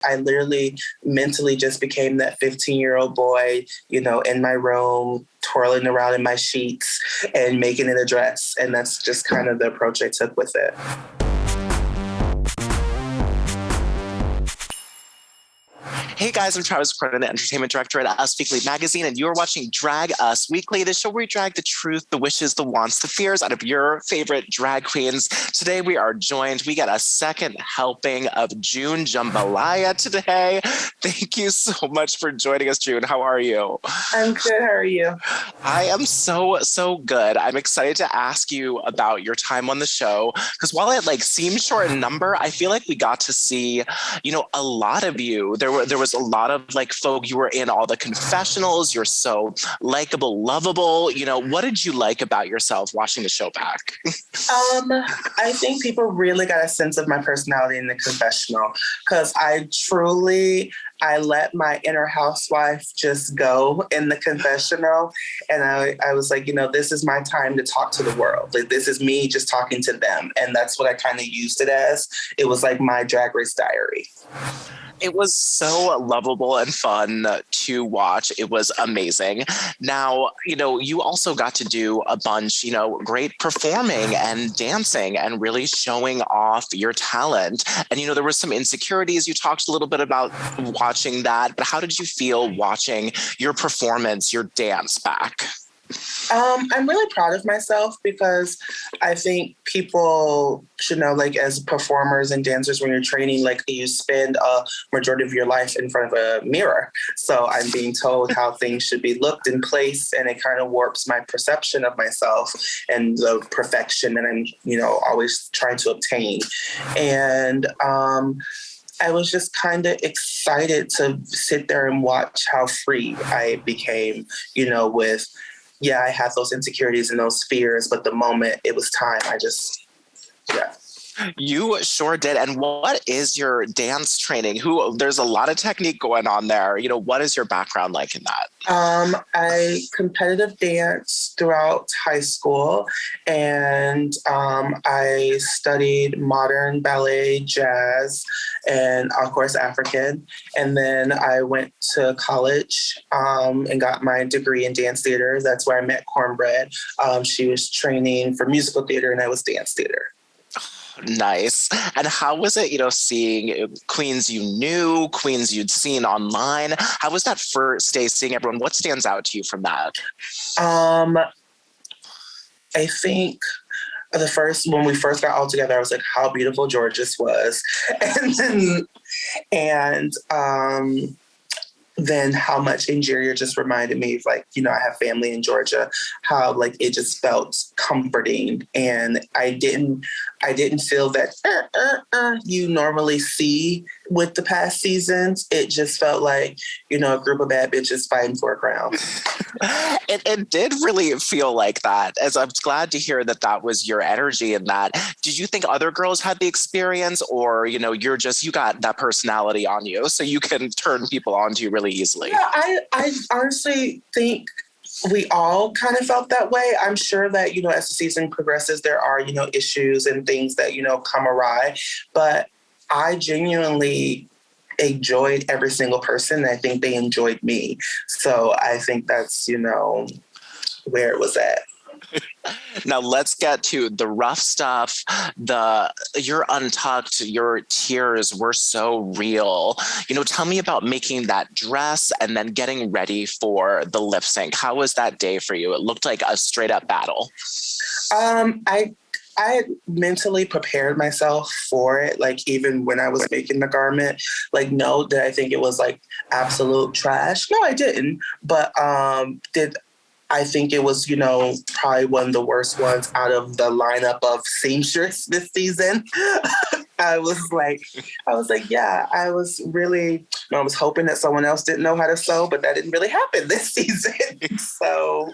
I literally mentally just became that 15-year-old boy, you know, in my room, twirling around in my sheets and making it a dress. And that's just kind of the approach I took with it. Hey guys, I'm Travis Cronin, the entertainment director at Us Weekly magazine, and you're watching Drag Us Weekly, the show where we drag the truth, the wishes, the wants, the fears out of your favorite drag queens. Today we get a second helping of June Jambalaya today. Thank you so much for joining us, June. How are you? I'm good. How are you? I am so good. I'm excited to ask you about your time on the show, because while it seemed short in number, I feel like we got to see, a lot of you. There was a lot of folk. You were in all the confessionals. You're so likable, lovable. What did you like about yourself watching the show back? I think people really got a sense of my personality in the confessional, because I let my inner housewife just go in the confessional. And I was like, this is my time to talk to the world. This is me just talking to them. And that's what I kind of used it as. It was like my Drag Race diary. It was so lovable and fun to watch. It was amazing. Now, you also got to do a bunch, great performing and dancing and really showing off your talent. And, there were some insecurities. You talked a little bit about watching that, but how did you feel watching your performance, your dance back? I'm really proud of myself, because I think people should know, as performers and dancers, when you're training, you spend a majority of your life in front of a mirror. So I'm being told how things should be looked and placed, and it kind of warps my perception of myself and the perfection that I'm, always trying to obtain. And I was just kind of excited to sit there and watch how free I became, I had those insecurities and those fears, but the moment it was time, You sure did. And what is your dance training? There's a lot of technique going on there. What is your background like in that? I competitive danced throughout high school, and I studied modern ballet, jazz, and of course African. And then I went to college and got my degree in dance theater. That's where I met Cornbread. She was training for musical theater, and I was dance theater. Nice. And how was it, seeing queens you knew, queens you'd seen online? How was that first day seeing everyone? What stands out to you from that? I think when we first got all together, I was like, how beautiful Georges was. And then how much Interior just reminded me of, I have family in Georgia, how it just felt comforting. And I didn't feel that you normally see with the past seasons. It just felt like, a group of bad bitches fighting for a crown. It did really feel like that. As I'm glad to hear that was your energy in that. Did you think other girls had the experience, or, you got that personality on you, so you can turn people on to you really easily? Yeah, I honestly think we all kind of felt that way. I'm sure that, as the season progresses, there are, issues and things that, come awry. But I genuinely enjoyed every single person. I think they enjoyed me. So I think that's, where it was at. Now let's get to the rough stuff. Your untucked, your tears were so real. Tell me about making that dress and then getting ready for the lip sync. How was that day for you? It looked like a straight up battle. I had mentally prepared myself for it. Even when I was making the garment, no, did I think it was absolute trash? No, I didn't. But I think it was, probably one of the worst ones out of the lineup of seamstress this season. I was really, I was hoping that someone else didn't know how to sew, but that didn't really happen this season. So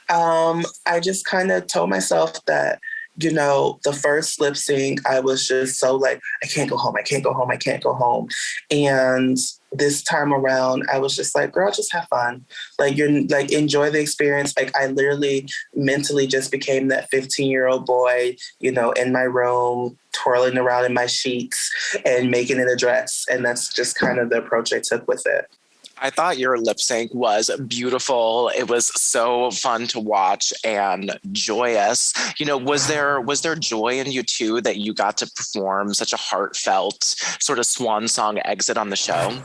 I just kind of told myself that, the first lip sync, I was just so I can't go home. I can't go home. I can't go home. And this time around, I was just like, girl, just have fun. Like, you're like, enjoy the experience. Like, I literally mentally just became that 15-year-old boy, you know, in my room, twirling around in my sheets and making it a dress. And that's just kind of the approach I took with it. I thought your lip sync was beautiful. It was so fun to watch and joyous. You know, was there joy in you too that you got to perform such a heartfelt sort of swan song exit on the show?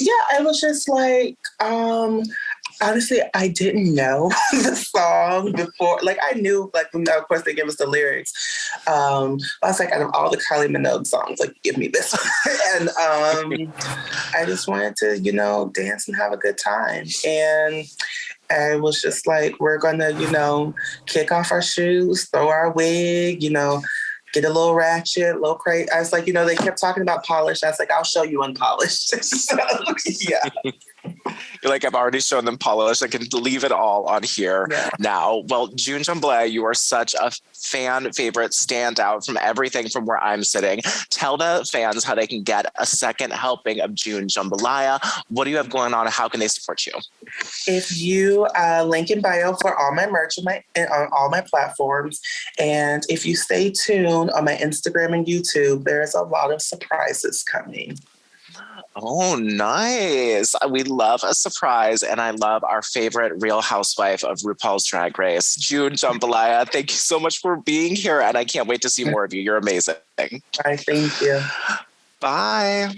Yeah, I was just like, honestly, I didn't know the song before. Like, I knew, like, of course, they gave us the lyrics. I was like, out of all the Kylie Minogue songs, like, give me this one. And I just wanted to, you know, dance and have a good time. And I was just like, we're going to, you know, kick off our shoes, throw our wig, you know, get a little ratchet, a little crazy. I was like, you know, they kept talking about polished. I was like, I'll show you unpolished. So, yeah. You're like, I've already shown them polished. I can leave it all on here now. Well, June Jambalaya, you are such a fan favorite, standout from everything from where I'm sitting. Tell the fans how they can get a second helping of June Jambalaya. What do you have going on and how can they support you? If you link in bio for all my merch on all my platforms. And if you stay tuned on my Instagram and YouTube, there's a lot of surprises coming. Oh, nice. We love a surprise, and I love our favorite Real Housewife of RuPaul's Drag Race, June Jambalaya. Thank you so much for being here, and I can't wait to see more of you. You're amazing. Bye, thank you. Bye.